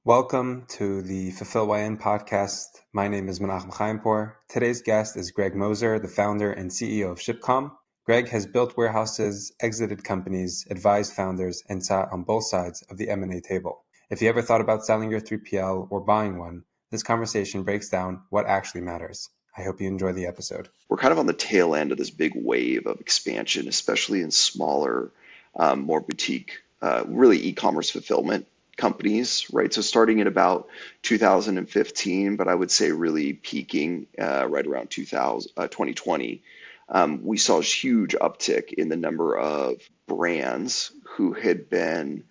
Welcome to the Fulfill YN podcast. My name is Menachem Chayempour. Today's guest is Greg Moser, the founder and CEO of ShipCalm. Greg has built warehouses, exited companies, advised founders, and sat on both sides of the M&A table. If you ever thought about selling your 3PL or buying one, this conversation breaks down what actually matters. I hope you enjoy the episode. We're kind of on the tail end of this big wave of expansion, especially in smaller, more boutique, really e-commerce fulfillment companies, right? So starting in about 2015, but I would say really peaking right around 2020, we saw a huge uptick in the number of brands who had been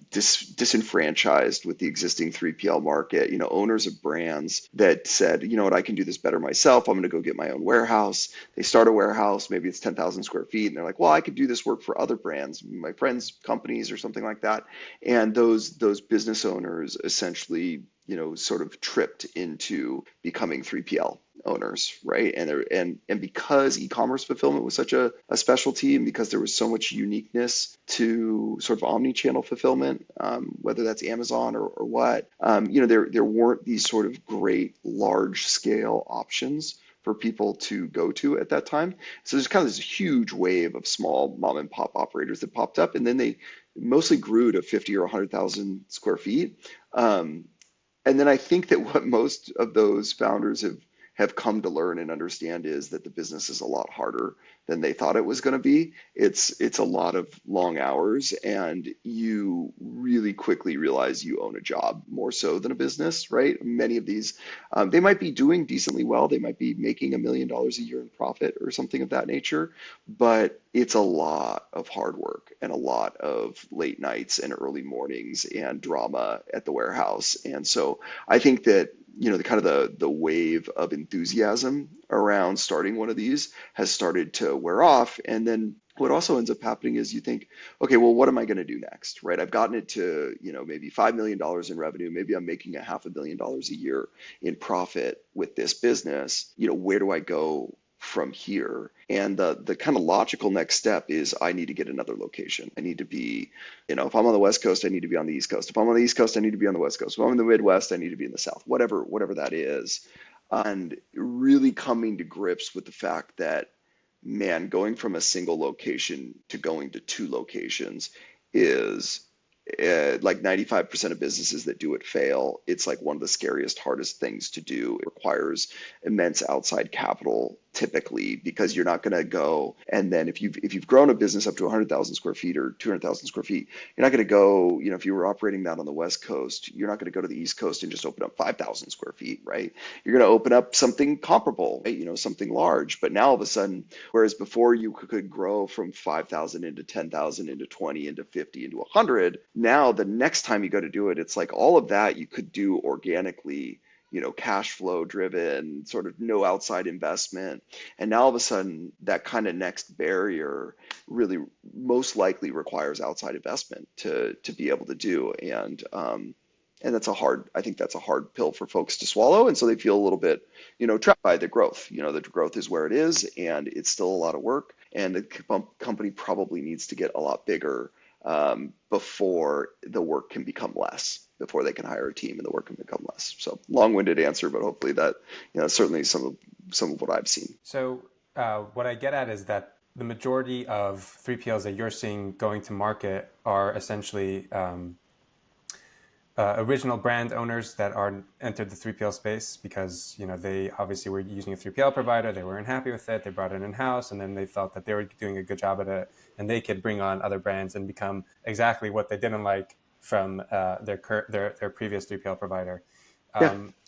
disenfranchised with the existing 3PL market, owners of brands that said, you know what, I can do this better myself. I'm going to go get my own warehouse. They start a warehouse, maybe it's 10,000 square feet, and they're like, well, I could do this work for other brands, my friends' companies or something like that. And those business owners essentially, sort of tripped into becoming 3PL owners, right? And because e-commerce fulfillment was such a specialty, and because there was so much uniqueness to sort of omni-channel fulfillment, whether that's Amazon or what, there weren't these sort of great large scale options for people to go to at that time. So there's kind of this huge wave of small mom and pop operators that popped up, and then they mostly grew to 50 or 100,000 square feet. And then I think that what most of those founders have come to learn and understand is that the business is a lot harder than they thought it was going to be. It's a lot of long hours, and you really quickly realize you own a job more so than a business, right? Many of these, they might be doing decently well. They might be making $1 million a year in profit or something of that nature, but it's a lot of hard work and a lot of late nights and early mornings and drama at the warehouse. And so I think that the wave of enthusiasm around starting one of these has started to wear off. And then what also ends up happening is you think, okay, well, what am I going to do next, right? I've gotten it to, maybe $5 million in revenue. Maybe I'm making $500 million a year in profit with this business. Where do I go from here? And the kind of logical next step is I need to get another location. I need to be, if I'm on the West Coast, I need to be on the East Coast. If I'm on the East Coast, I need to be on the West Coast. If I'm in the Midwest, I need to be in the South, whatever that is. And really coming to grips with the fact that, man, going from a single location to going to two locations is like 95% of businesses that do it fail. It's like one of the scariest, hardest things to do. It requires immense outside capital typically, because you're not going to go, and then if you've grown a business up to 100,000 square feet or 200,000 square feet, you're not going to go, if you were operating that on the West Coast, you're not going to go to the East Coast and just open up 5,000 square feet, right? You're going to open up something comparable, right? Something large. But now all of a sudden, whereas before you could grow from 5,000 into 10,000 into 20 into 50 into 100, now the next time you go to do it, it's like all of that you could do organically, cash flow driven, sort of no outside investment. And now all of a sudden, that kind of next barrier really most likely requires outside investment to be able to do. And that's I think that's a hard pill for folks to swallow. And so they feel a little bit, trapped by the growth. The growth is where it is, and it's still a lot of work. And the company probably needs to get a lot bigger before the work can become less, before they can hire a team and the work can become less. So long-winded answer, but hopefully that, certainly some of what I've seen. So what I get at is that the majority of 3PLs that you're seeing going to market are essentially original brand owners that are entered the 3PL space because they obviously were using a 3PL provider, they weren't happy with it, they brought it in-house, and then they felt that they were doing a good job at it, and they could bring on other brands and become exactly what they didn't like from their previous 3PL provider.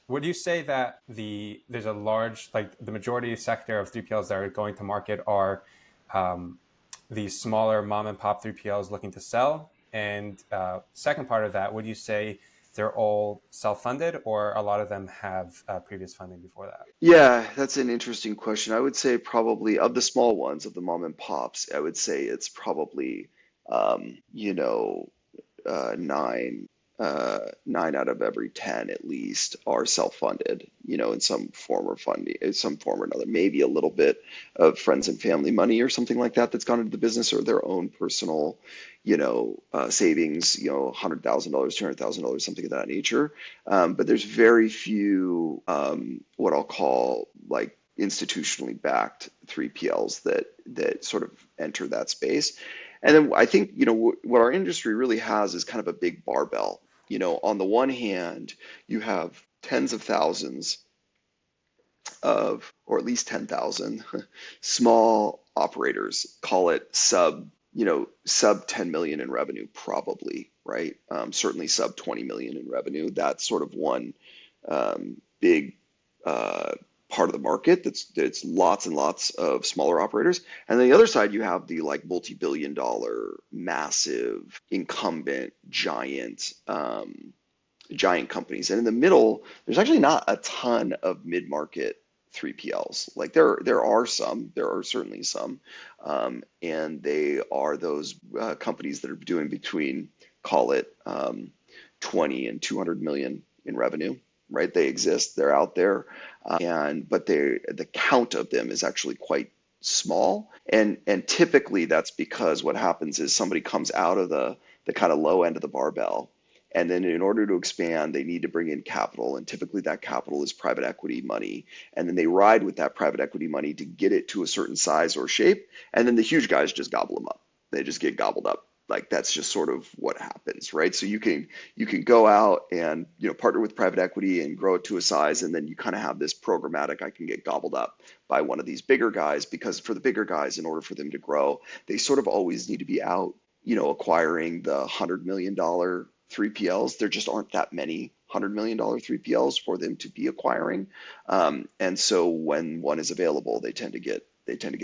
Would you say that there's a large, like the majority sector of 3PLs that are going to market are these smaller mom and pop 3PLs looking to sell? And second part of that, would you say they're all self-funded, or a lot of them have previous funding before that? Yeah, that's an interesting question. I would say probably of the small ones, of the mom and pops, I would say it's probably, 9 9 out of every 10 at least are self-funded, in some form or funding, in some form or another. Maybe a little bit of friends and family money or something like that that's gone into the business, or their own personal, savings, $100,000, $200,000, something of that nature. But there's very few, what I'll call like institutionally backed 3PLs that sort of enter that space. And then I think, what our industry really has is kind of a big barbell. On the one hand, you have tens of thousands of, or at least 10,000 small operators, call it sub 10 million in revenue, probably, right? Certainly sub 20 million in revenue. That's sort of one big part of the market that's lots and lots of smaller operators. And on the other side, you have the like multi-billion dollar, massive, incumbent, giant companies. And in the middle, there's actually not a ton of mid-market 3PLs. Like there are certainly some, and they are those companies that are doing between, call it 20 and 200 million in revenue, right? They exist, they're out there, but the count of them is actually quite small, and typically that's because what happens is somebody comes out of the kind of low end of the barbell, and then in order to expand, they need to bring in capital. And typically that capital is private equity money. And then they ride with that private equity money to get it to a certain size or shape. And then the huge guys just gobble them up. They just get gobbled up. Like that's just sort of what happens, right? So you can go out and partner with private equity and grow it to a size, and then you kind of have this programmatic, I can get gobbled up by one of these bigger guys, because for the bigger guys, in order for them to grow, they sort of always need to be out, acquiring the $100 million 3PLs. There just aren't that many $100 million 3PLs for them to be acquiring, and so when one is available, they tend to get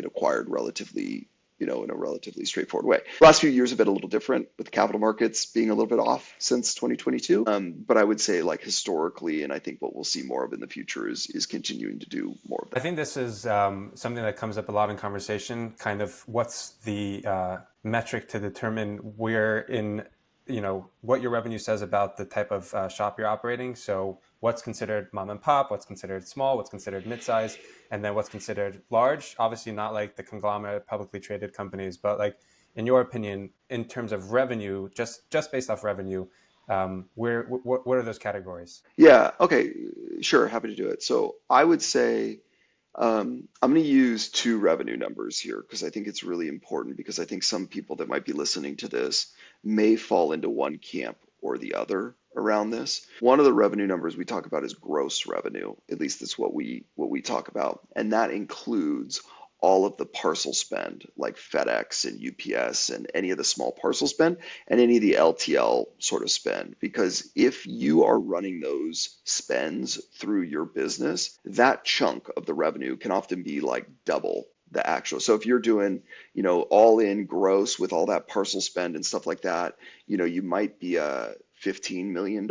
acquired relatively, in a relatively straightforward way. The last few years have been a little different, with the capital markets being a little bit off since 2022. But I would say, like, historically, and I think what we'll see more of in the future is continuing to do more of that. I think this is something that comes up a lot in conversation. Kind of what's the metric to determine where in what your revenue says about the type of shop you're operating. So what's considered mom and pop, what's considered small, what's considered mid-size, and then what's considered large. Obviously not like the conglomerate publicly traded companies, but like, in your opinion, in terms of revenue, just based off revenue, what are those categories? Yeah, okay, sure, happy to do it. So I would say, I'm going to use two revenue numbers here because I think it's really important, because I think some people that might be listening to this may fall into one camp or the other around this. One of the revenue numbers we talk about is gross revenue. At least that's what we talk about. And that includes all of the parcel spend, like FedEx and UPS and any of the small parcel spend and any of the LTL sort of spend. Because if you are running those spends through your business, that chunk of the revenue can often be like double the actual. So if you're doing, all in gross with all that parcel spend and stuff like that, you might be a $15 million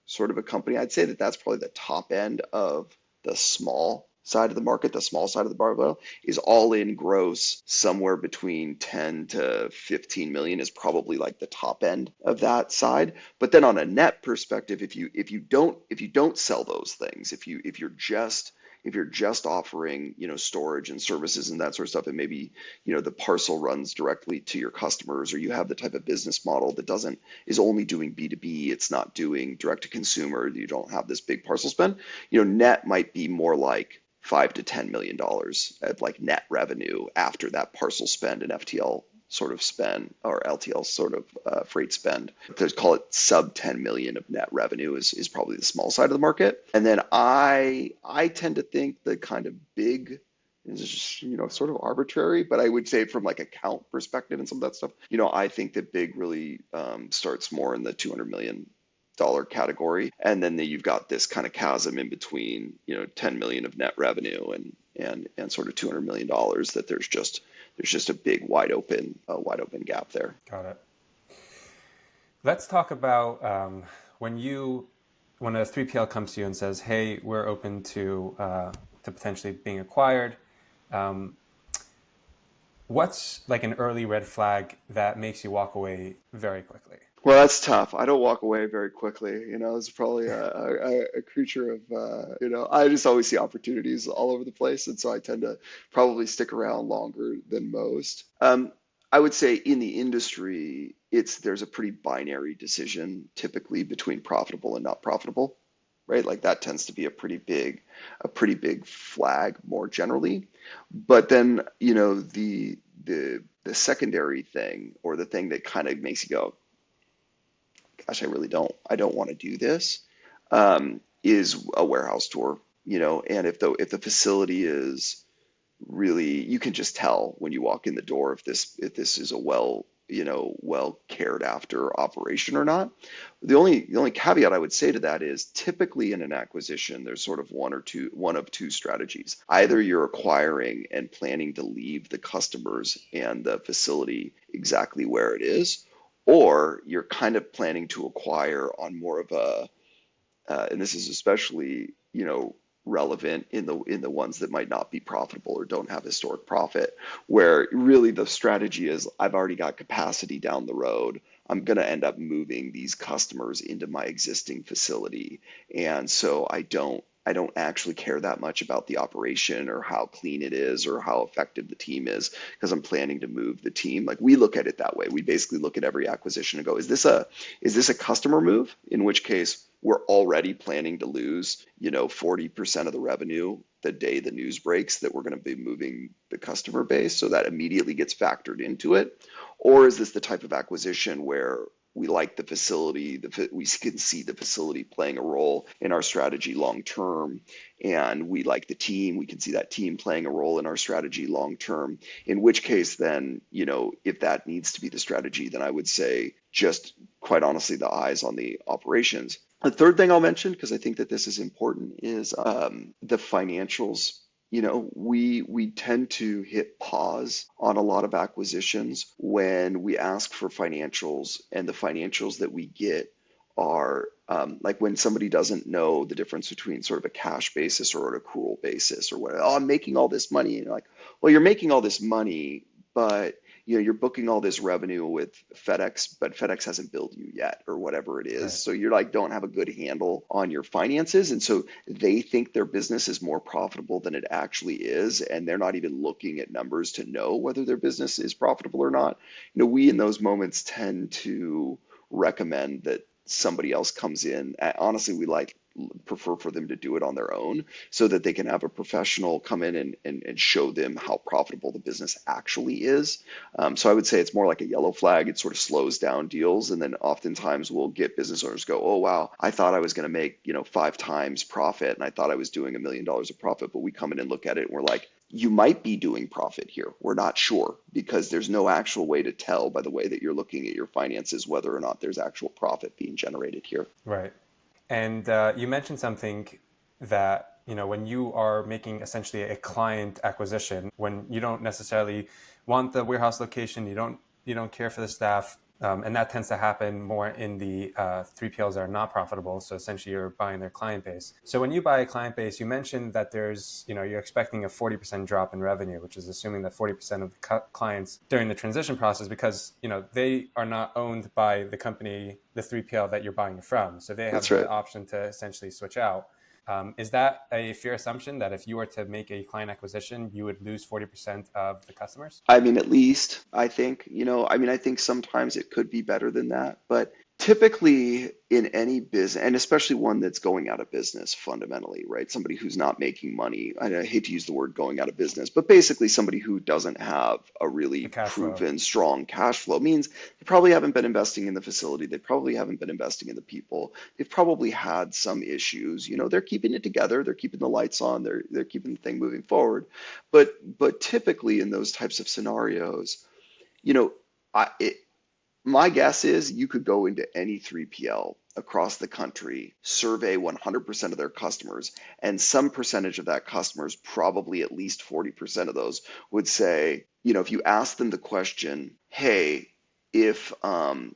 sort of a company. I'd say that that's probably the top end of the small side of the market. The small side of the barbell is all in gross, somewhere between 10 to 15 million is probably like the top end of that side. But then on a net perspective, if you don't sell those things, if you're just offering, storage and services and that sort of stuff, and maybe, the parcel runs directly to your customers, or you have the type of business model that is only doing B2B, it's not doing direct to consumer, you don't have this big parcel spend, net might be more like $5 to $10 million at like net revenue after that parcel spend and FTL sort of spend, or LTL sort of freight spend. To call it sub 10 million of net revenue is probably the small side of the market. And then I tend to think the kind of big is just, sort of arbitrary, but I would say from like a count perspective and some of that stuff, I think that big really starts more in the $200 million category, and then you've got this kind of chasm in between, 10 million of net revenue and sort of $200 million, that there's just a big wide open gap there. Got it. Let's talk about when a 3PL comes to you and says, "Hey, we're open to potentially being acquired." What's like an early red flag that makes you walk away very quickly? Well, that's tough. I don't walk away very quickly. It's probably a creature of, I just always see opportunities all over the place. And so I tend to probably stick around longer than most. I would say in the industry, there's a pretty binary decision typically between profitable and not profitable, right? Like that tends to be a pretty big flag more generally. But then, the secondary thing or the thing that kind of makes you go, gosh, I don't want to do this, is a warehouse tour, and if the facility is really, you can just tell when you walk in the door if this is a well cared after operation or not. The only caveat I would say to that is typically in an acquisition, there's sort of one of two strategies. Either you're acquiring and planning to leave the customers and the facility exactly where it is, or you're kind of planning to acquire on more of a, and this is especially, relevant in the ones that might not be profitable or don't have historic profit, where really the strategy is I've already got capacity down the road. I'm going to end up moving these customers into my existing facility. And so I don't actually care that much about the operation or how clean it is or how effective the team is because I'm planning to move the team. Like we look at it that way. We basically look at every acquisition and go, is this a customer move? In which case we're already planning to lose, 40% of the revenue the day the news breaks that we're going to be moving the customer base. So that immediately gets factored into it. Or is this the type of acquisition where we like the facility, we can see the facility playing a role in our strategy long term, and we like the team, we can see that team playing a role in our strategy long term. In which case, then, if that needs to be the strategy, then I would say just quite honestly, the eyes on the operations. The third thing I'll mention, because I think that this is important, is the financials. We tend to hit pause on a lot of acquisitions when we ask for financials, and the financials that we get are like when somebody doesn't know the difference between sort of a cash basis or an accrual basis or what. Oh, I'm making all this money, and you're like, well, you're making all this money, but you're booking all this revenue with FedEx, but FedEx hasn't billed you yet or whatever it is. Right. So you're like, don't have a good handle on your finances. And so they think their business is more profitable than it actually is. And they're not even looking at numbers to know whether their business is profitable or not. We in those moments tend to recommend that somebody else comes in. Honestly, we prefer for them to do it on their own so that they can have a professional come in and show them how profitable the business actually is. So I would say it's more like a yellow flag. It sort of slows down deals. And then oftentimes we'll get business owners go, oh, wow, I thought I was going to make, 5 times profit. And I thought I was doing $1 million of profit. But we come in and look at it and we're like, you might be doing profit here. We're not sure because there's no actual way to tell by the way that you're looking at your finances whether or not there's actual profit being generated here. Right. And you mentioned something that, when you are making essentially a client acquisition, when you don't necessarily want the warehouse location, you don't care for the staff, and that tends to happen more in the 3PLs that are not profitable. So essentially you're buying their client base. So when you buy a client base, you mentioned that there's, you're expecting a 40% drop in revenue, which is assuming that 40% of the clients during the transition process, because, they are not owned by the company, the 3PL that you're buying from. So they have That's right. the option to essentially switch out. Is that a fair assumption that if you were to make a client acquisition, you would lose 40% of the customers? I mean, at least I think, I think sometimes it could be better than that, but typically in any business, and especially one that's going out of business fundamentally, right? Somebody who's not making money. I hate to use the word going out of business, but basically somebody who doesn't have a The really cash flow. proven strong cash flow means they probably haven't been investing in the facility. They probably haven't been investing in the people. They've probably had some issues. They're keeping it together. They're keeping the lights on. They're keeping the thing moving forward. But typically in those types of scenarios, you know, I, it, my guess is you could go into any 3PL across the country, survey 100% of their customers, and some percentage of that customers, probably at least 40% of those, would say, if you ask them the question, hey, if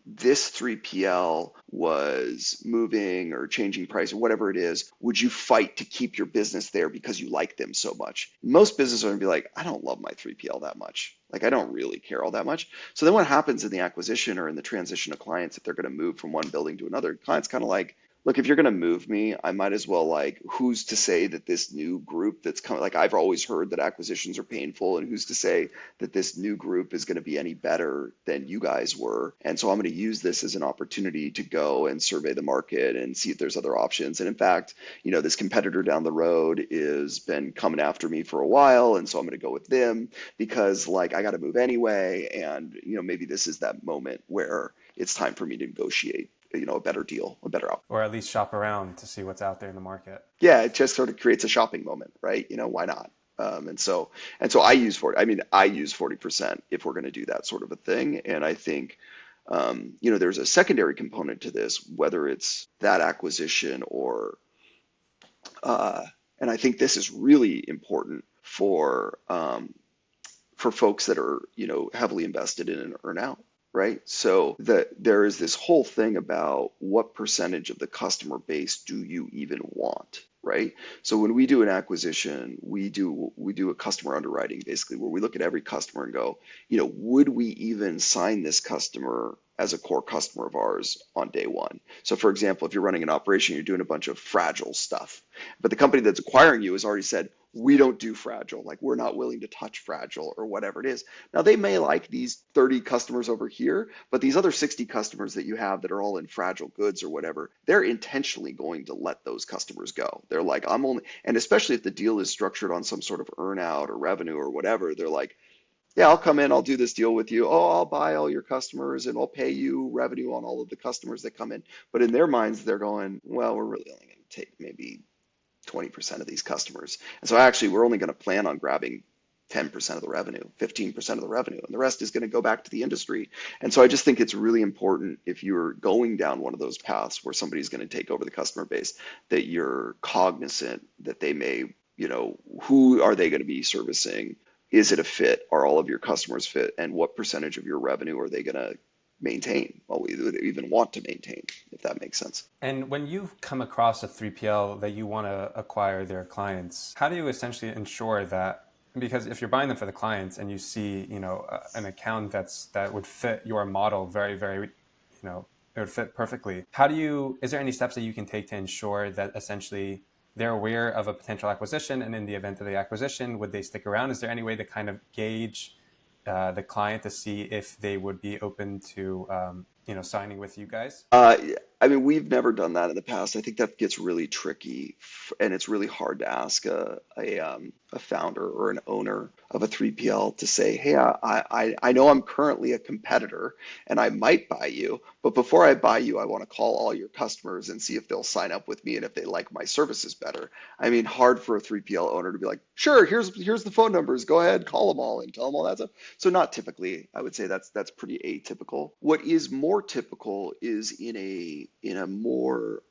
this 3PL was moving or changing price or whatever it is, would you fight to keep your business there because you like them so much? Most businesses are going to be like, I don't love my 3PL that much. Like I don't really care all that much. So then what happens in the acquisition or in the transition of clients if they're going to move from one building to another? Clients kind of like, look, if you're going to move me, I might as well like, who's to say that this new group that's coming, like I've always heard that acquisitions are painful, and who's to say that this new group is going to be any better than you guys were? And so I'm going to use this as an opportunity to go and survey the market and see if there's other options. And in fact, this competitor down the road is been coming after me for a while. And so I'm going to go with them because like I got to move anyway. And, maybe this is that moment where it's time for me to negotiate a better deal, a better outcome. Or at least shop around to see what's out there in the market. Yeah, it just sort of creates a shopping moment, right? Why not? And so I use 40. I mean, I use 40% if we're going to do that sort of a thing. And I think, there's a secondary component to this, whether it's that acquisition or, and I think this is really important for folks that are, heavily invested in an earnout, right? So there is this whole thing about what percentage of the customer base do you even want, right? So when we do an acquisition, we do a customer underwriting basically, where we look at every customer and go, would we even sign this customer as a core customer of ours on day one? So for example, if you're running an operation, you're doing a bunch of fragile stuff, but the company that's acquiring you has already said, we don't do fragile, like we're not willing to touch fragile or whatever it is. Now they may like these 30 customers over here, but these other 60 customers that you have that are all in fragile goods or whatever, they're intentionally going to let those customers go. They're like, and especially if the deal is structured on some sort of earnout or revenue or whatever, they're like, yeah, I'll come in, I'll do this deal with you. Oh, I'll buy all your customers and I'll pay you revenue on all of the customers that come in. But in their minds, they're going, well, we're really only going to take maybe 20% of these customers. And so actually, we're only going to plan on grabbing 10% of the revenue, 15% of the revenue, and the rest is going to go back to the industry. And so I just think it's really important if you're going down one of those paths where somebody's going to take over the customer base, that you're cognizant that they may, who are they going to be servicing? Is it a fit? Are all of your customers fit? And what percentage of your revenue are they going to maintain? Well, we even want to maintain, if that makes sense. And when you come across a 3PL that you want to acquire their clients, how do you essentially ensure that? Because if you're buying them for the clients and you see, an account that would fit your model very, very, it would fit perfectly. Is there any steps that you can take to ensure that essentially they're aware of a potential acquisition, and in the event of the acquisition, would they stick around? Is there any way to kind of gauge the client to see if they would be open to, signing with you guys? I mean, we've never done that in the past. I think that gets really tricky, and it's really hard to ask a founder or an owner of a 3PL to say, hey, I know I'm currently a competitor and I might buy you, but before I buy you, I want to call all your customers and see if they'll sign up with me and if they like my services better. I mean, hard for a 3PL owner to be like, sure, here's the phone numbers, go ahead, call them all and tell them all that stuff. So not typically. I would say that's pretty atypical. What is more typical is in a more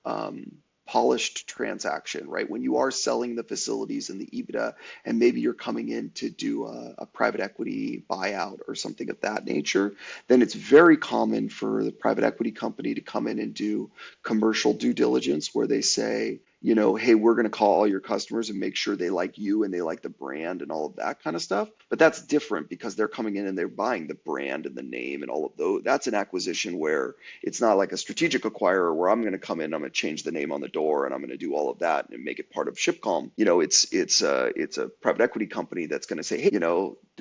polished transaction, right? When you are selling the facilities in the IBIDA, and maybe you're coming in to do a private equity buyout or something of that nature, then it's very common for the private equity company to come in and do commercial due diligence, where they say, hey, we're going to call all your customers and make sure they like you and they like the brand and all of that kind of stuff. But that's different because they're coming in and they're buying the brand and the name and all of those. That's an acquisition where it's not like a strategic acquirer where I'm going to come in, I'm going to change the name on the door and I'm going to do all of that and make it part of ShipCalm. It's a private equity company that's going to say, hey,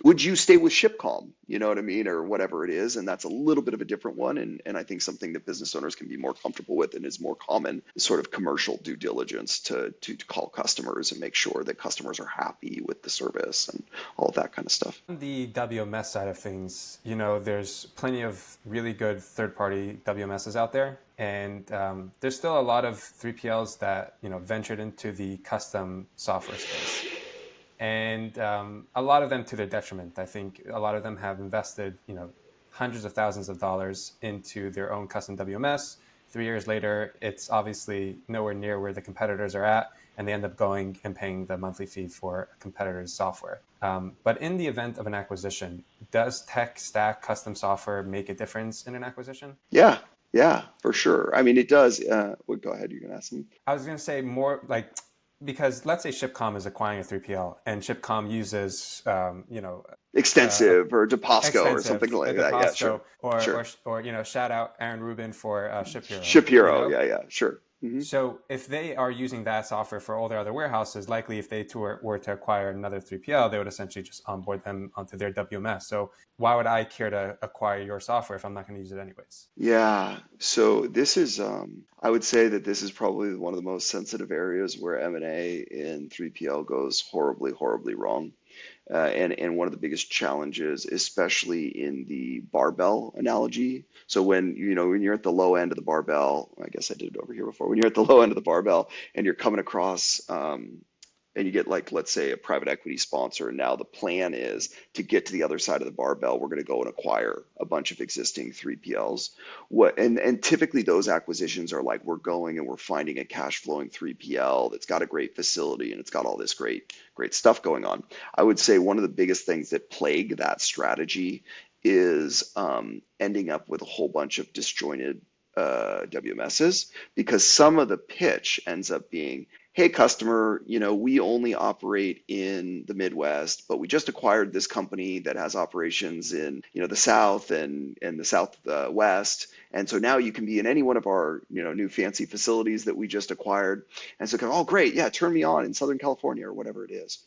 would you stay with ShipCalm? You know what I mean? Or whatever it is. And that's a little bit of a different one. And I think something that business owners can be more comfortable with and is more common, sort of commercial due diligence to call customers and make sure that customers are happy with the service and all of that kind of stuff. On the WMS side of things, there's plenty of really good third-party WMSs out there. And there's still a lot of 3PLs that, ventured into the custom software space. And a lot of them to their detriment. I think a lot of them have invested, hundreds of thousands of dollars into their own custom WMS. 3 years later, it's obviously nowhere near where the competitors are at, and they end up going and paying the monthly fee for a competitor's software. But in the event of an acquisition, does tech stack custom software make a difference in an acquisition? Yeah, for sure. I mean, it does. Well, go ahead. You're going to ask me. I was going to say more because let's say ShipCalm is acquiring a 3PL and ShipCalm uses, Extensive or DePasco or something extensive like at the that. Yeah, sure, Pasco, sure. or shout out Aaron Rubin for Ship Hero, Ship Hero. Yeah, yeah, sure. So if they are using that software for all their other warehouses, likely if they were to acquire another 3PL, they would essentially just onboard them onto their WMS. So why would I care to acquire your software if I'm not going to use it anyways? Yeah. So this is, I would say that this is probably one of the most sensitive areas where M&A in 3PL goes horribly, horribly wrong. And one of the biggest challenges, especially in the barbell analogy. So when you're at the low end of the barbell, I guess I did it over here before. When you're at the low end of the barbell and you're coming across, and you get like, let's say, a private equity sponsor, and now the plan is to get to the other side of the barbell. We're going to go and acquire a bunch of existing 3PLs. And typically those acquisitions are like, we're going and we're finding a cash flowing 3PL that's got a great facility and it's got all this great stuff going on. I would say one of the biggest things that plague that strategy is ending up with a whole bunch of disjointed WMSs, because some of the pitch ends up being, hey customer, we only operate in the Midwest, but we just acquired this company that has operations in the South and the Southwest, and so now you can be in any one of our new fancy facilities that we just acquired. And so oh great, yeah, turn me on in Southern California or whatever it is.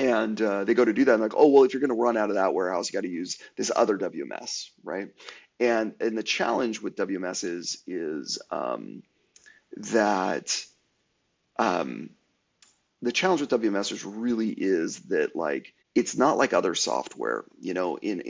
And they go to do that, and like, oh well, if you're going to run out of that warehouse, you got to use this other WMS, right? And the challenge with WMS that um, the challenge with WMS really is that, like, it's not like other software. In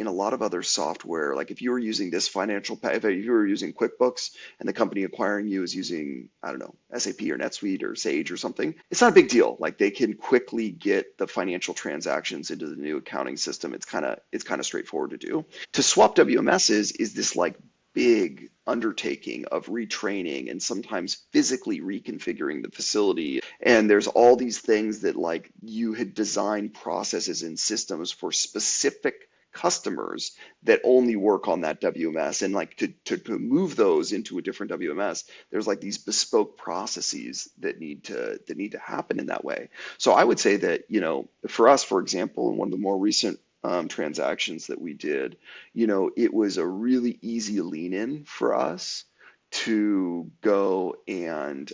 a lot of other software, like if you were using this if you were using QuickBooks and the company acquiring you is using, I don't know, SAP or NetSuite or Sage or something, it's not a big deal. Like they can quickly get the financial transactions into the new accounting system. It's kind of straightforward to do. To swap WMSs is this like big undertaking of retraining and sometimes physically reconfiguring the facility. And there's all these things that, like, you had designed processes and systems for specific customers that only work on that WMS. And like to move those into a different WMS, there's like these bespoke processes that need to happen in that way. So I would say that, for us, for example, in one of the more recent transactions that we did, it was a really easy lean in for us to go and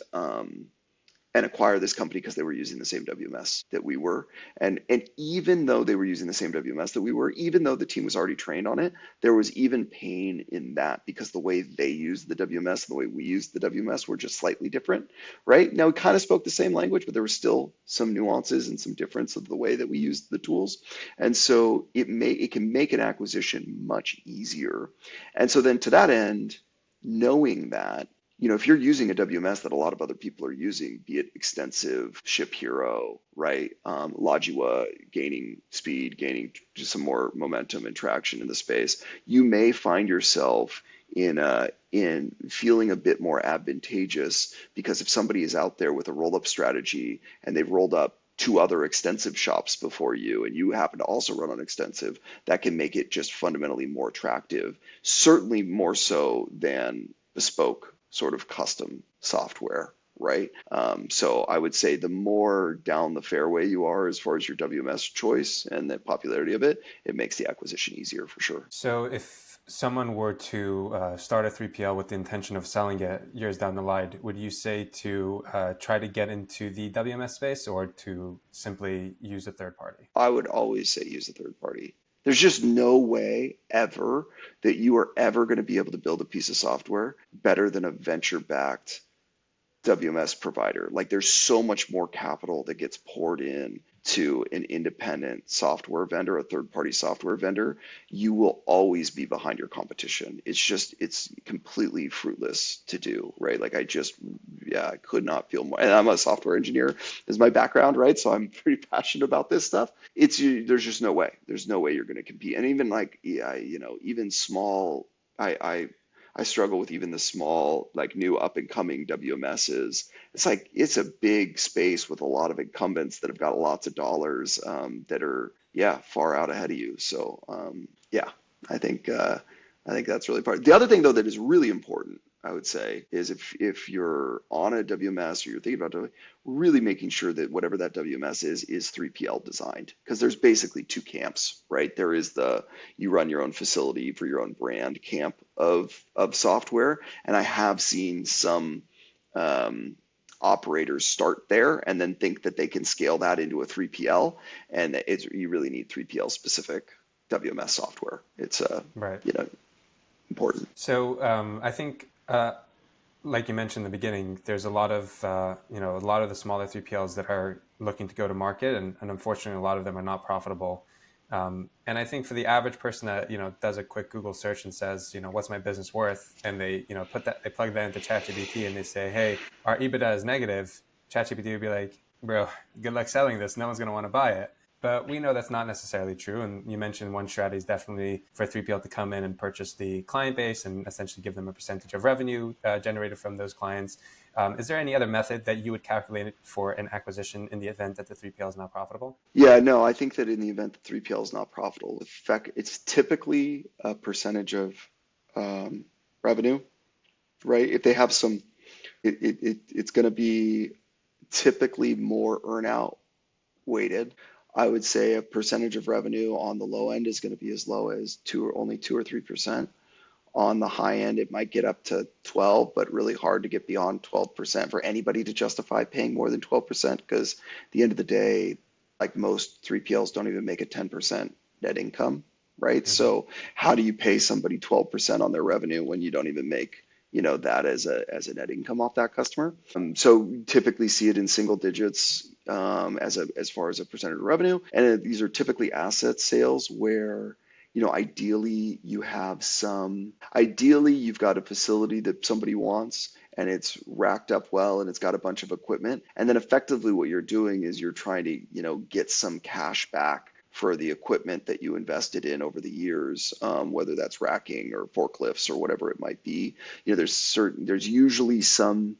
acquire this company because they were using the same WMS that we were. And even though they were using the same WMS that we were, even though the team was already trained on it, there was even pain in that because the way they used the WMS and the way we used the WMS were just slightly different, right? Now we kind of spoke the same language, but there were still some nuances and some difference of the way that we used the tools. And so it can make an acquisition much easier. And so then to that end, knowing that, if you're using a WMS that a lot of other people are using, be it extensive, Ship Hero, right, Logiwa gaining speed, gaining just some more momentum and traction in the space, you may find yourself in feeling a bit more advantageous, because if somebody is out there with a roll-up strategy and they've rolled up two other extensive shops before you and you happen to also run on extensive, that can make it just fundamentally more attractive, certainly more so than bespoke sort of custom software, right? So I would say the more down the fairway you are as far as your WMS choice and the popularity of it, it makes the acquisition easier for sure. So if someone were to start a 3PL with the intention of selling it years down the line, would you say to try to get into the WMS space or to simply use a third party? I would always say use a third party. There's just no way ever that you are ever going to be able to build a piece of software better than a venture-backed WMS provider. Like there's so much more capital that gets poured in to an independent software vendor, a third-party software vendor. You will always be behind your competition. It's completely fruitless to do, right? Like I could not feel more. And I'm a software engineer is my background, right? So I'm pretty passionate about this stuff. There's just no way. There's no way you're going to compete. And even like, yeah, even small, I struggle with even the small, like new up and coming WMSs. It's a big space with a lot of incumbents that have got lots of dollars that are, yeah, far out ahead of you. So yeah, I think that's really part. The other thing though that is really important I would say, is if you're on a WMS or you're thinking about really making sure that whatever that WMS is 3PL designed. Because there's basically two camps, right? There is the you run your own facility for your own brand camp of software. And I have seen some operators start there and then think that they can scale that into a 3PL. And you really need 3PL specific WMS software. It's Right. important. So I think, like you mentioned in the beginning, there's a lot of a lot of the smaller 3PLs that are looking to go to market, and unfortunately, a lot of them are not profitable. And I think for the average person that does a quick Google search and says, what's my business worth, and they they plug that into ChatGPT and they say, hey, our EBITDA is negative. ChatGPT would be like, bro, good luck selling this. No one's going to want to buy it. But we know that's not necessarily true. And you mentioned one strategy is definitely for a 3PL to come in and purchase the client base and essentially give them a percentage of revenue generated from those clients. Is there any other method that you would calculate for an acquisition in the event that the 3PL is not profitable? Yeah, no, I think that in the event that 3PL is not profitable, in fact, it's typically a percentage of um, revenue, right? If they have some, it's going to be typically more earnout weighted. I would say a percentage of revenue on the low end is going to be as low as only 2 or 3%. On the high end, it might get up to 12, but really hard to get beyond 12% for anybody to justify paying more than 12% because at the end of the day, like most 3PLs don't even make a 10% net income, right? Mm-hmm. So how do you pay somebody 12% on their revenue when you don't even make that as a net income off that customer? So typically see it in single digits as far as a percentage of revenue, and these are typically asset sales where ideally you've got a facility that somebody wants and it's racked up well and it's got a bunch of equipment. And then effectively what you're doing is you're trying to, get some cash back for the equipment that you invested in over the years, whether that's racking or forklifts or whatever it might be. There's usually some,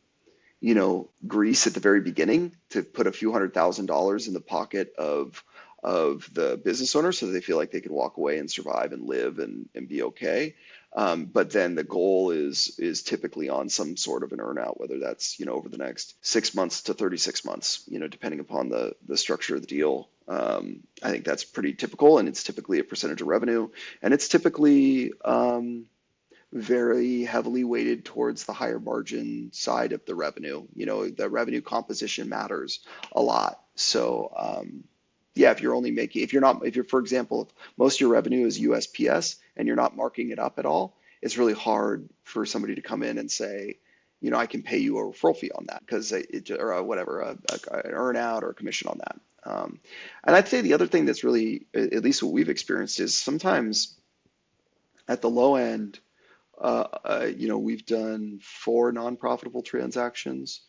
grease at the very beginning to put a few $100,000 in the pocket of the business owner so that they feel like they can walk away and survive and live and be okay. But then the goal is typically on some sort of an earnout, whether that's over the next 6 months to 36 months, depending upon the structure of the deal. I think that's pretty typical, and it's typically a percentage of revenue, and it's typically very heavily weighted towards the higher margin side of the revenue. The revenue composition matters a lot. So yeah, if you're, for example, if most of your revenue is USPS and you're not marking it up at all, it's really hard for somebody to come in and say, I can pay you a referral fee on that because or whatever, an earn out or a commission on that. And I'd say the other thing that's really, at least what we've experienced, is sometimes at the low end, we've done 4 non-profitable transactions.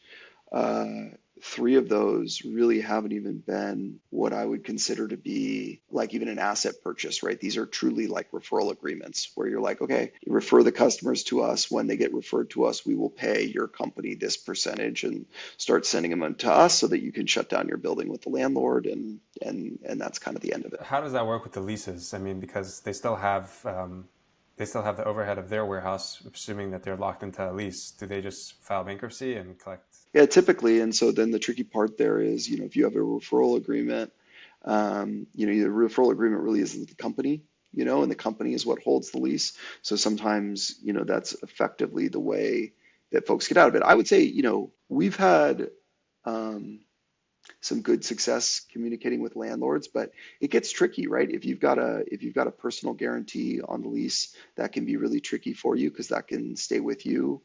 3 of those really haven't even been what I would consider to be like even an asset purchase, right? These are truly like referral agreements where you're like, okay, you refer the customers to us. When they get referred to us, we will pay your company this percentage and start sending them to us so that you can shut down your building with the landlord, and that's kind of the end of it. How does that work with the leases? I mean, because they still have the overhead of their warehouse, assuming that they're locked into a lease. Do they just file bankruptcy and collect? Yeah, typically. And so then the tricky part there is, if you have a referral agreement, the referral agreement really is the company, and the company is what holds the lease. So sometimes, that's effectively the way that folks get out of it. I would say, we've had some good success communicating with landlords, but it gets tricky, right? If you've got a personal guarantee on the lease, that can be really tricky for you because that can stay with you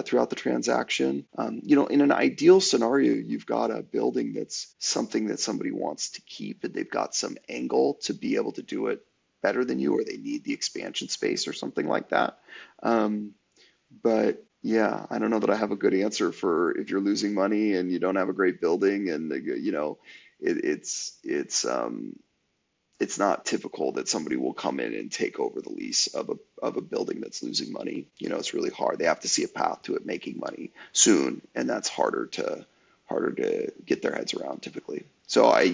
throughout the transaction. In an ideal scenario, you've got a building that's something that somebody wants to keep, and they've got some angle to be able to do it better than you, or they need the expansion space or something like that. But yeah, I don't know that I have a good answer for if you're losing money and you don't have a great building, and it's not typical that somebody will come in and take over the lease of a building that's losing money. It's really hard. They have to see a path to it making money soon, and that's harder to get their heads around typically. So Right.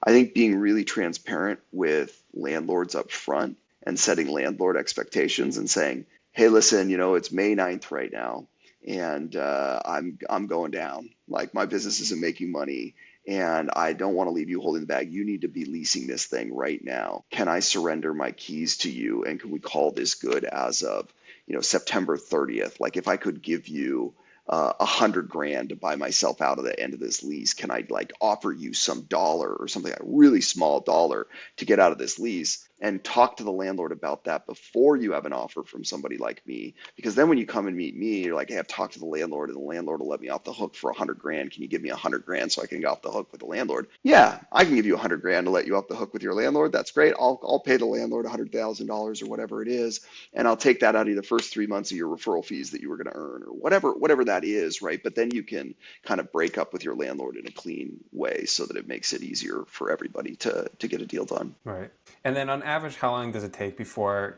I think being really transparent with landlords up front and setting landlord expectations and saying, hey, listen, it's May 9th right now, and I'm going down. Like my business isn't making money, and I don't want to leave you holding the bag. You need to be leasing this thing right now. Can I surrender my keys to you? And can we call this good as of, September 30th? Like if I could give you 100 grand to buy myself out of the end of this lease, can I like offer you some dollar or something, a really small dollar to get out of this lease? And talk to the landlord about that before you have an offer from somebody like me. Because then when you come and meet me, you're like, hey, I've talked to the landlord and the landlord will let me off the hook for 100 grand. Can you give me 100 grand so I can get off the hook with the landlord? Yeah, I can give you 100 grand to let you off the hook with your landlord. That's great. I'll pay the landlord $100,000 or whatever it is, and I'll take that out of the first 3 months of your referral fees that you were going to earn, or whatever that is, right? But then you can kind of break up with your landlord in a clean way so that it makes it easier for everybody to get a deal done. Right. And then on average, how long does it take before,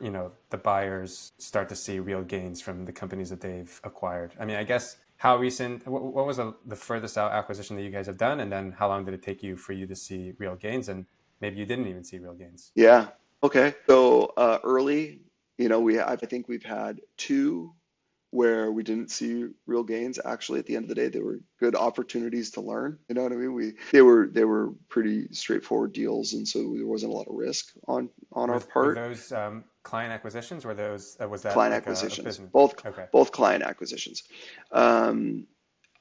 the buyers start to see real gains from the companies that they've acquired? I mean, I guess how recent, what was the furthest out acquisition that you guys have done? And then how long did it take you for you to see real gains? And maybe you didn't even see real gains. Yeah. Okay. So early, I think we've had two where we didn't see real gains. Actually, at the end of the day, they were good opportunities to learn. You know what I mean? They were pretty straightforward deals, and so there wasn't a lot of risk on our Were part. those client acquisitions? Were those, was that Client like a acquisitions, business? both Okay. both client acquisitions. Um,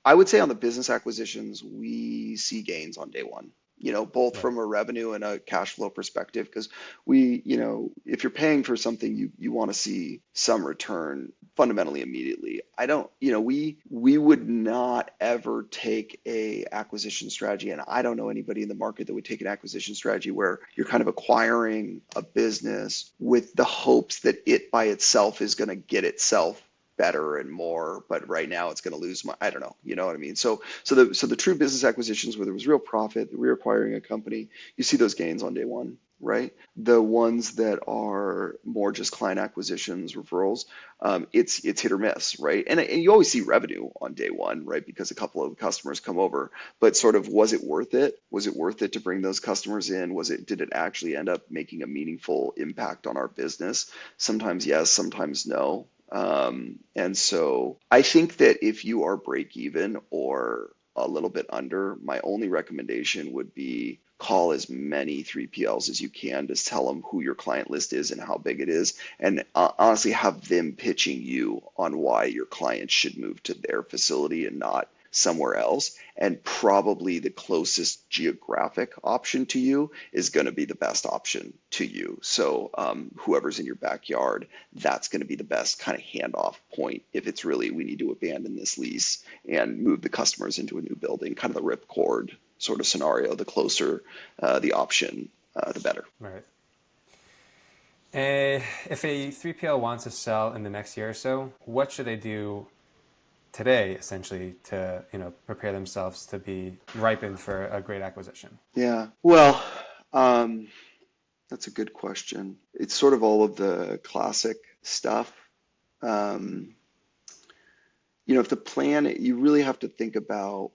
I would say on the business acquisitions, we see gains on day one, both Right. from a revenue and a cash flow perspective, because if you're paying for something, you want to see some return fundamentally immediately. I don't, we would not ever take a acquisition strategy, and I don't know anybody in the market that would take an acquisition strategy where you're kind of acquiring a business with the hopes that it by itself is going to get itself better and more, but right now it's going to lose my, I don't know, you know what I mean? So the true business acquisitions where there was real profit, we're acquiring a company, you see those gains on day one, right? The ones that are more just client acquisitions, referrals, it's hit or miss, right? And you always see revenue on day one, right? Because a couple of customers come over, but sort of, was it worth it? Was it worth it to bring those customers in? Did it actually end up making a meaningful impact on our business? Sometimes yes, sometimes no. And so I think that if you are break even or a little bit under, my only recommendation would be call as many 3PLs as you can to tell them who your client list is and how big it is. And honestly, have them pitching you on why your clients should move to their facility and not somewhere else. And probably the closest geographic option to you is going to be the best option to you. So whoever's in your backyard, that's going to be the best kind of handoff point if it's really, we need to abandon this lease and move the customers into a new building, kind of the ripcord sort of scenario. The closer the option, the better. Right. If a 3PL wants to sell in the next year or so, what should they do today, essentially, to prepare themselves to be ripened for a great acquisition? Yeah. Well, um, that's a good question. It's sort of all of the classic stuff. Um, if the plan, you really have to think about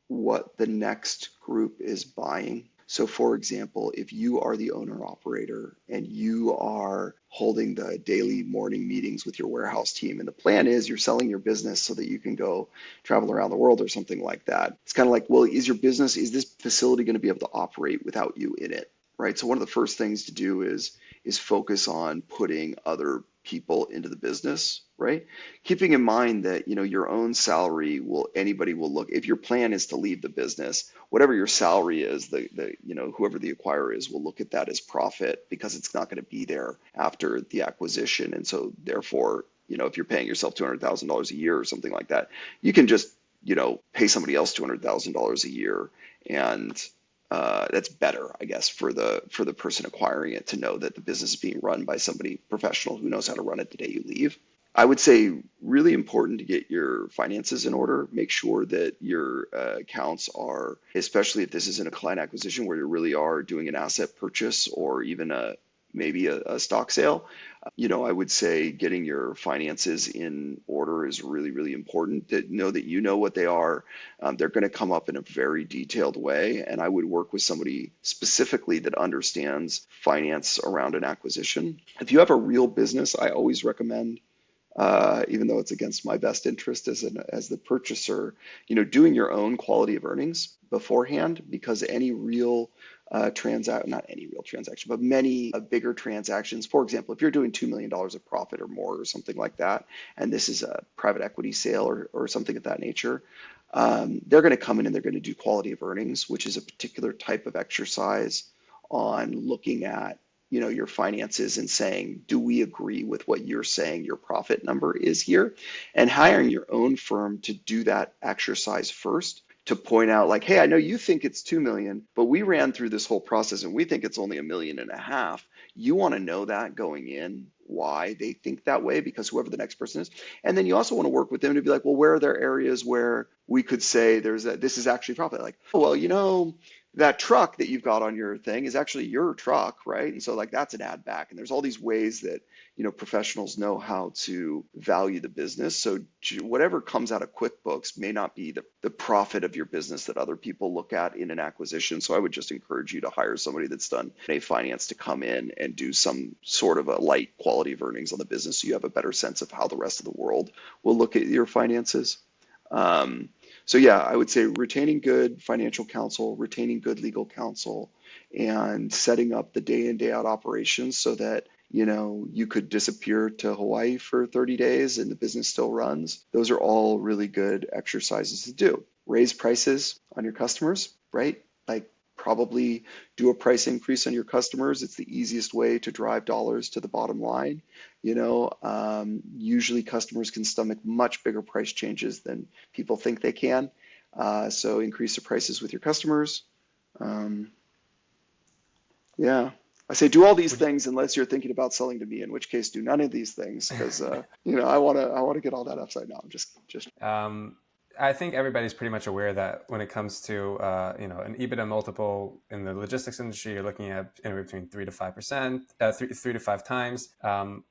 what the next group is buying. So, for example, if you are the owner operator and you are holding the daily morning meetings with your warehouse team, and the plan is you're selling your business so that you can go travel around the world or something like that, it's kind of like, well, is this facility going to be able to operate without you in it? Right. So, one of the first things to do is focus on putting other people into the business, right? Keeping in mind that, your own salary anybody will look, if your plan is to leave the business, whatever your salary is, whoever the acquirer is will look at that as profit because it's not going to be there after the acquisition. And so therefore, if you're paying yourself $200,000 a year or something like that, you can just, pay somebody else $200,000 a year, and that's better, I guess, for the person acquiring it to know that the business is being run by somebody professional who knows how to run it the day you leave. I would say really important to get your finances in order. Make sure that your accounts are, especially if this isn't a client acquisition where you really are doing an asset purchase or even maybe a stock sale. I would say getting your finances in order is really, really important. That know that you know what they are. They're going to come up in a very detailed way, and I would work with somebody specifically that understands finance around an acquisition. If you have a real business, I always recommend even though it's against my best interest as the purchaser, doing your own quality of earnings beforehand, because any real not any real transaction, but many bigger transactions. For example, if you're doing $2 million of profit or more or something like that, and this is a private equity sale or something of that nature, they're going to come in and they're going to do quality of earnings, which is a particular type of exercise on looking at your finances and saying, do we agree with what you're saying your profit number is here? And hiring your own firm to do that exercise first, to point out like, hey, I know you think it's 2 million, but we ran through this whole process and we think it's only 1.5 million. You want to know that going in, why they think that way, because whoever the next person is. And then you also want to work with them to be like, well, where are there areas where we could say this is actually profit? Like, oh, well, that truck that you've got on your thing is actually your truck, right? And so like that's an add back. And there's all these ways that professionals know how to value the business. So whatever comes out of QuickBooks may not be the profit of your business that other people look at in an acquisition. So I would just encourage you to hire somebody that's done M&A finance to come in and do some sort of a light quality of earnings on the business, so you have a better sense of how the rest of the world will look at your finances. So yeah, I would say retaining good financial counsel, retaining good legal counsel, and setting up the day in, day out operations so that you could disappear to Hawaii for 30 days and the business still runs. Those are all really good exercises to do. Raise prices on your customers, right? Like probably do a price increase on your customers. It's the easiest way to drive dollars to the bottom line. Usually customers can stomach much bigger price changes than people think they can. So increase the prices with your customers. Yeah. I say do all these things unless you're thinking about selling to me, in which case do none of these things, because I want to get all that upside down. Just I think everybody's pretty much aware that when it comes to an EBITDA multiple in the logistics industry, you're looking at anywhere between 3 to 5 times.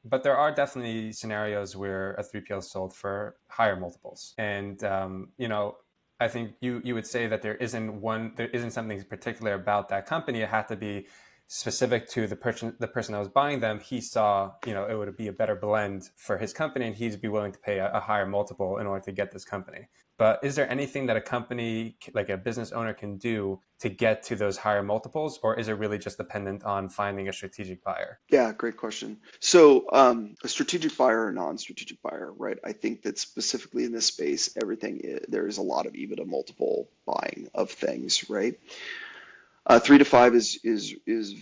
But there are definitely scenarios where a 3PL is sold for higher multiples, and I think you would say that there isn't something particular about that company. It had to be specific to the person that was buying them. He saw, it would be a better blend for his company, and he'd be willing to pay a higher multiple in order to get this company. But is there anything that a company, like a business owner, can do to get to those higher multiples, or is it really just dependent on finding a strategic buyer? Yeah, great question. So a strategic buyer or non-strategic buyer, right? I think that specifically in this space, there is a lot of EBITDA multiple buying of things, right? 3 to 5 is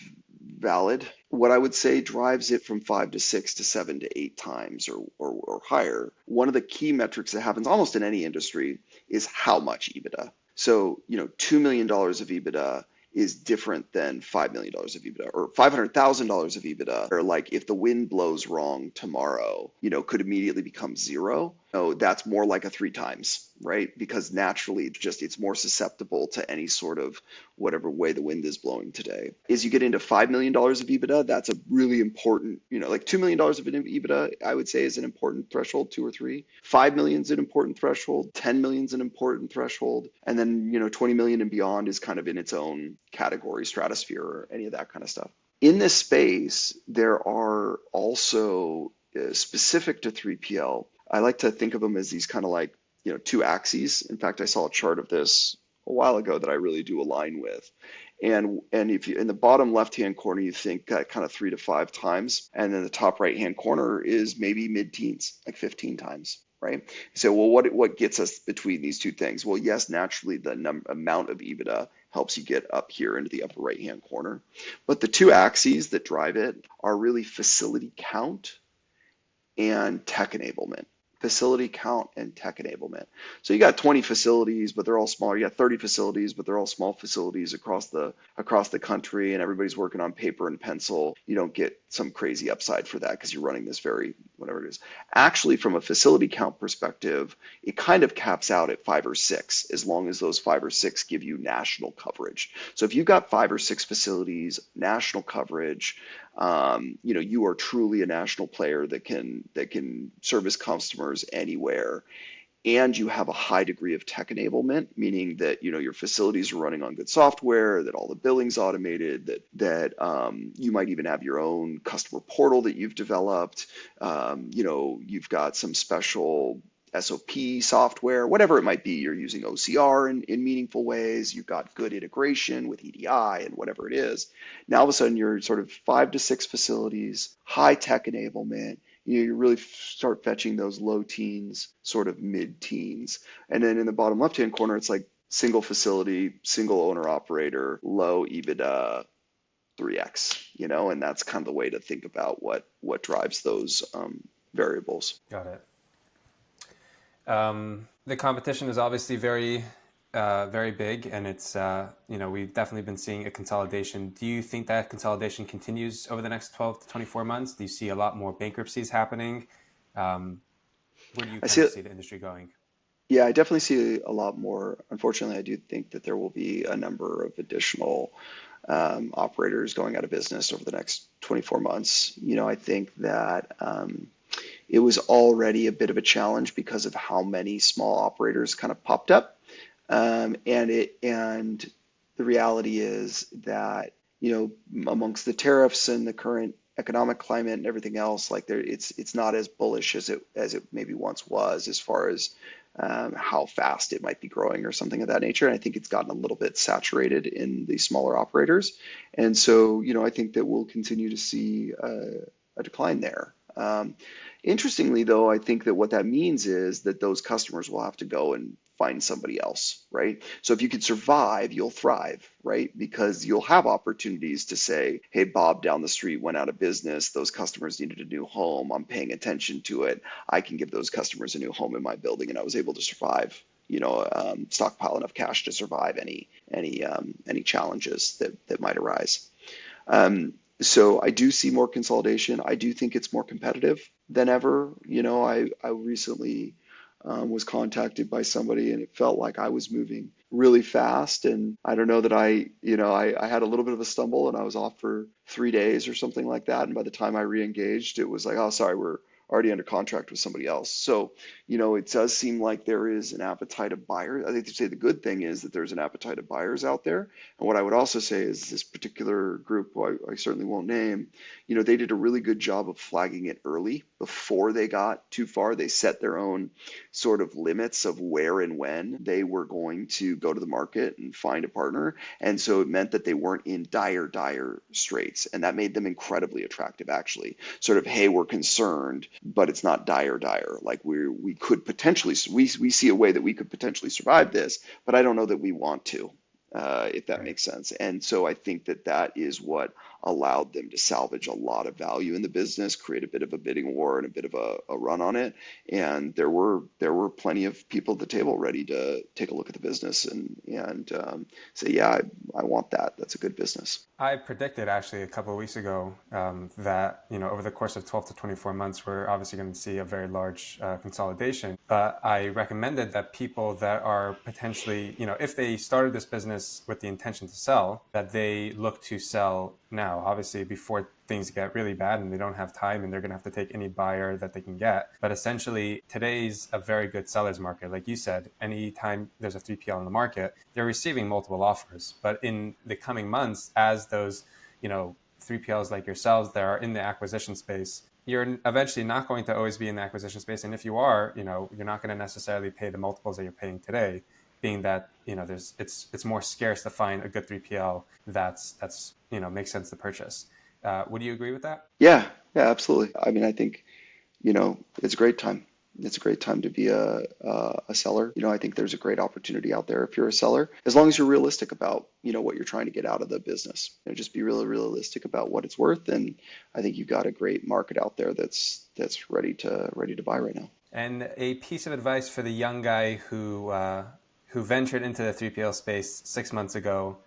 valid. What I would say drives it from 5 to 6 to 7 to 8 times or higher. One of the key metrics that happens almost in any industry is how much EBITDA. So, $2 million of EBITDA is different than $5 million of EBITDA or $500,000 of EBITDA. Or like if the wind blows wrong tomorrow, could immediately become zero. No, that's more like a 3 times, right? Because naturally it's more susceptible to any sort of whatever way the wind is blowing today. As you get into $5 million of EBITDA, that's a really important, like $2 million of EBITDA, I would say is an important threshold, 2 or 3. 5 million is an important threshold. 10 million is an important threshold. And then, 20 million and beyond is kind of in its own category, stratosphere, or any of that kind of stuff. In this space, there are also specific to 3PL, I like to think of them as these kind of like, 2 axes. In fact, I saw a chart of this a while ago that I really do align with. And if you in the bottom left-hand corner, you think kind of 3 to 5 times, and then the top right-hand corner is maybe mid-teens, like 15 times, right? So, well, what gets us between these two things? Well, yes, naturally, the amount of EBITDA helps you get up here into the upper right-hand corner. But the 2 axes that drive it are really facility count and tech enablement. Facility count and tech enablement. So you got 20 facilities, but they're all smaller. You got 30 facilities, but they're all small facilities across the country, and everybody's working on paper and pencil. You don't get some crazy upside for that because you're running this whatever it is. Actually, from a facility count perspective, it kind of caps out at 5 or 6, as long as those 5 or 6 give you national coverage. So if you've got 5 or 6 facilities, national coverage, you are truly a national player that can service customers anywhere. and you have a high degree of tech enablement, meaning that your facilities are running on good software, that all the billing's automated, that you might even have your own customer portal that you've developed. You've got some special SOP software, whatever it might be. You're using OCR in meaningful ways. You've got good integration with EDI and whatever it is. Now, all of a sudden, you're sort of 5 to 6 facilities, high tech enablement. You really start fetching those low teens, sort of mid teens. And then in the bottom left-hand corner, it's like single facility, single owner operator, low EBITDA, 3x, and that's kind of the way to think about what drives those variables. Got it. The competition is obviously very big, and it's we've definitely been seeing a consolidation. Do you think that consolidation continues over the next 12 to 24 months? Do you see a lot more bankruptcies happening? Where do you kind of see the industry going? Yeah, I definitely see a lot more. Unfortunately, I do think that there will be a number of additional operators going out of business over the next 24 months. I think that it was already a bit of a challenge because of how many small operators kind of popped up. And the reality is that, amongst the tariffs and the current economic climate and everything else, like it's not as bullish as it maybe once was, as far as how fast it might be growing or something of that nature. And I think it's gotten a little bit saturated in the smaller operators. And so, I think that we'll continue to see a decline there. Interestingly, though, I think that what that means is that those customers will have to go and find somebody else, right? So if you can survive, you'll thrive, right? Because you'll have opportunities to say, hey, Bob down the street went out of business. Those customers needed a new home. I'm paying attention to it. I can give those customers a new home in my building, and I was able to survive. Stockpile enough cash to survive any challenges that might arise. So I do see more consolidation. I do think it's more competitive than ever. I recently was contacted by somebody, and it felt like I was moving really fast. And I don't know that I had a little bit of a stumble, and I was off for 3 days or something like that. And by the time I re-engaged, it was like, oh, sorry, we're already under contract with somebody else. So, it does seem like there is an appetite of buyers. I think to say the good thing is that there's an appetite of buyers out there. And what I would also say is this particular group, who I certainly won't name, they did a really good job of flagging it early before they got too far. They set their own sort of limits of where and when they were going to go to the market and find a partner. And so it meant that they weren't in dire straits. And that made them incredibly attractive, actually. Sort of, hey, we're concerned, but it's not dire. Like we could potentially, we see a way that we could potentially survive this, but I don't know that we want to, if that makes sense. And so I think that is what allowed them to salvage a lot of value in the business, create a bit of a bidding war and a bit of a run on it. And there were plenty of people at the table ready to take a look at the business and say, yeah, I want that. That's a good business. I predicted actually a couple of weeks ago that over the course of 12 to 24 months, we're obviously going to see a very large consolidation. But I recommended that people that are potentially, if they started this business with the intention to sell, that they look to sell now, obviously before things get really bad and they don't have time and they're going to have to take any buyer that they can get. But essentially, today's a very good seller's market. Like you said, anytime there's a 3PL in the market, they're receiving multiple offers. But in the coming months, as those 3PLs like yourselves that are in the acquisition space, you're eventually not going to always be in the acquisition space. And if you are, you're not going to necessarily pay the multiples that you're paying today, being that it's more scarce to find a good 3PL that's makes sense to purchase. Would you agree with that? Yeah, absolutely. I mean, I think it's a great time. It's a great time to be a seller. I think there's a great opportunity out there if you're a seller, as long as you're realistic about what you're trying to get out of the business. Just be really realistic about what it's worth, and I think you've got a great market out there that's ready to buy right now. And a piece of advice for the young guy who ventured into the 3PL space 6 months ago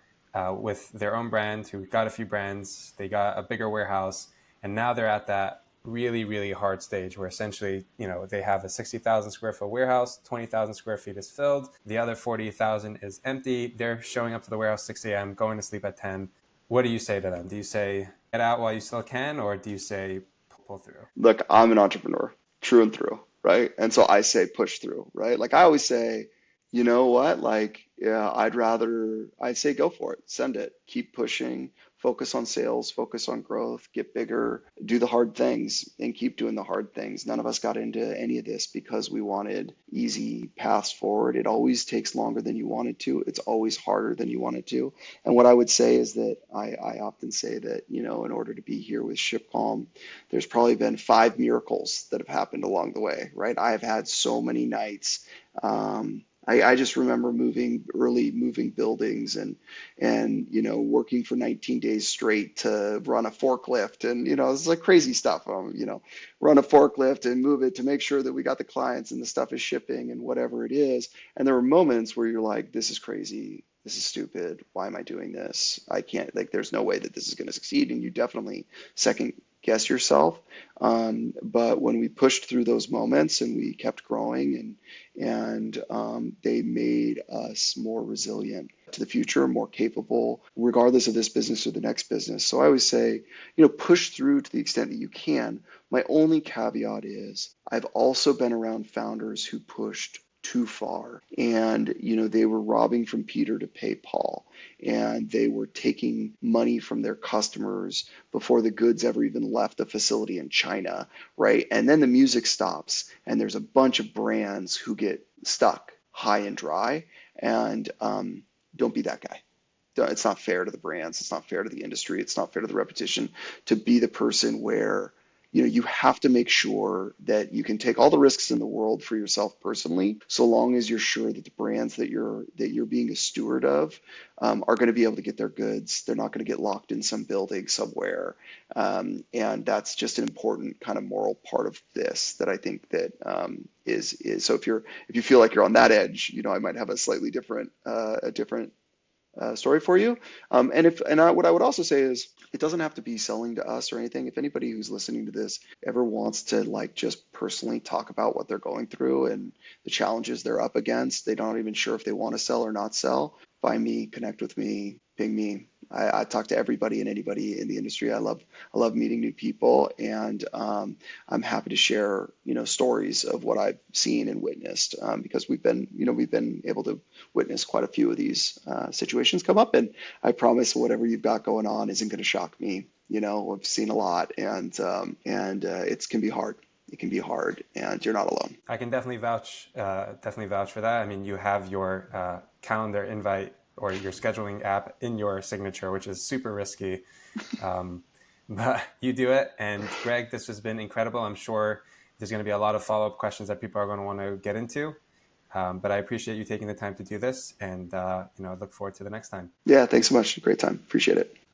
with their own brand, who got a few brands, they got a bigger warehouse, and now they're at that really hard stage where essentially, they have a 60,000 square foot warehouse, 20,000 square feet is filled, the other 40,000 is empty. They're showing up to the warehouse 6 a.m., going to sleep at 10. What do you say to them? Do you say, get out while you still can, or do you say, pull through? Look, I'm an entrepreneur, true and through. right? And so I say push through, right? Like I always say, you know what? Like, yeah, I'd say go for it, send it, keep pushing, focus on sales, focus on growth, get bigger, do the hard things and keep doing the hard things. None of us got into any of this because we wanted easy paths forward. It always takes longer than you wanted to. It's always harder than you wanted to. And what I would say is that I often say that, in order to be here with ShipCalm, there's probably been 5 miracles that have happened along the way, right? I have had so many nights. I just remember moving buildings and working for 19 days straight to run a forklift and it's like crazy stuff. Run a forklift and move it to make sure that we got the clients and the stuff is shipping and whatever it is. And there were moments where you're like, this is crazy. This is stupid. Why am I doing this? I can't, like, there's no way that this is going to succeed. And you definitely second guess yourself. But when we pushed through those moments and we kept growing and they made us more resilient to the future, more capable, regardless of this business or the next business. So I always say, push through to the extent that you can. My only caveat is I've also been around founders who pushed too far and they were robbing from Peter to pay Paul, and they were taking money from their customers before the goods ever even left the facility in China, right? And then the music stops and there's a bunch of brands who get stuck high and dry, and don't be that guy. It's not fair to the brands, it's not fair to the industry, it's not fair to the repetition to be the person where you have to make sure that you can take all the risks in the world for yourself personally, so long as you're sure that the brands that you're being a steward of are going to be able to get their goods. They're not going to get locked in some building somewhere, and that's just an important kind of moral part of this that I think that is so. If you feel like you're on that edge, I might have a slightly different story for you. What I would also say is it doesn't have to be selling to us or anything. If anybody who's listening to this ever wants to like just personally talk about what they're going through and the challenges they're up against, they're not even sure if they want to sell or not sell, find me, connect with me, ping me. I talk to everybody and anybody in the industry. I love meeting new people, and I'm happy to share stories of what I've seen and witnessed, because we've been able to witness quite a few of these situations come up, and I promise whatever you've got going on isn't going to shock me. I've seen a lot, and it can be hard. It can be hard, and you're not alone. I can definitely vouch for that. I mean, you have your calendar invite or your scheduling app in your signature, which is super risky. But you do it. And Greg, this has been incredible. I'm sure there's going to be a lot of follow-up questions that people are going to want to get into. But I appreciate you taking the time to do this, and I look forward to the next time. Yeah, thanks so much. Great time. Appreciate it.